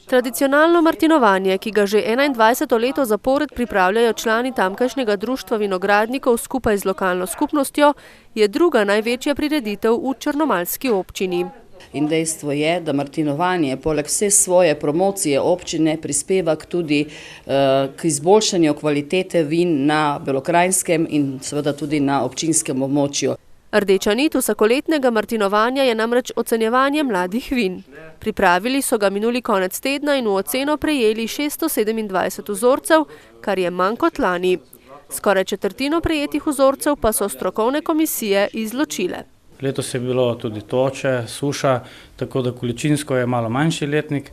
Tradicionalno martinovanje, ki ga že 21. leto zapored pripravljajo člani tamkajšnjega društva vinogradnikov skupaj z lokalno skupnostjo, je druga največja prireditev v črnomaljski občini. In dejstvo je, da martinovanje poleg vse svoje promocije občine prispeva tudi k izboljšanju kvalitete vin na Belokranjskem in seveda tudi na občinskem območju. Rdeča nit vsakoletnega martinovanja je namreč ocenjevanje mladih vin. Pripravili so ga minuli konec tedna in v oceno prejeli 627 vzorcev, kar je manj kot lani. Skoraj četrtino prejetih vzorcev pa so strokovne komisije izločile. Letos je bilo tudi toče, suša, tako da količinsko je malo manjši letnik.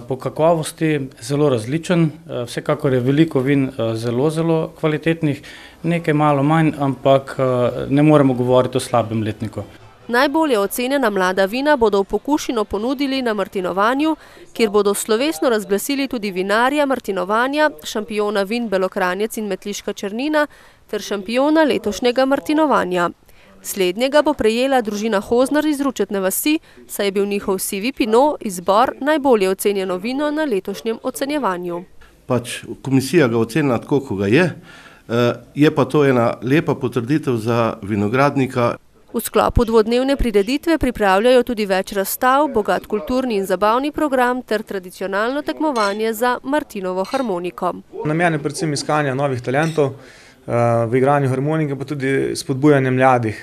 Po kakovosti zelo različen, vsekakor je veliko vin zelo kvalitetnih, nekaj malo manj, ampak ne moremo govoriti o slabem letniku. Najbolje ocenjena mlada vina bodo v pokušino ponudili na martinovanju, kjer bodo slovesno razglasili tudi vinarja martinovanja, šampiona vin Belokranjec in Metliška Črnina ter šampiona letošnjega martinovanja. Slednjega bo prejela družina Hoznar iz Ručetne vasi, saj je bil njihov sivi pinot izbor najbolje ocenjeno vino na letošnjem ocenjevanju. Komisija ga ocenila tako, kot ga je pa to ena lepa potrditev za vinogradnika. V sklopu dvodnevne prireditve pripravljajo tudi več razstav, bogat kulturni in zabavni program ter tradicionalno tekmovanje za Martinovo harmoniko. Namen je predvsem iskanja novih talentov v igranju harmonike, pa tudi spodbujanje mladih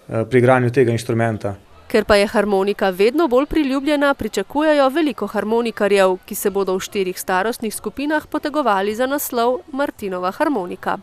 pri igranju tega inštrumenta. Ker pa je harmonika vedno bolj priljubljena, pričakujejo veliko harmonikarjev, ki se bodo v 4 starostnih skupinah potegovali za naslov Martinova harmonika.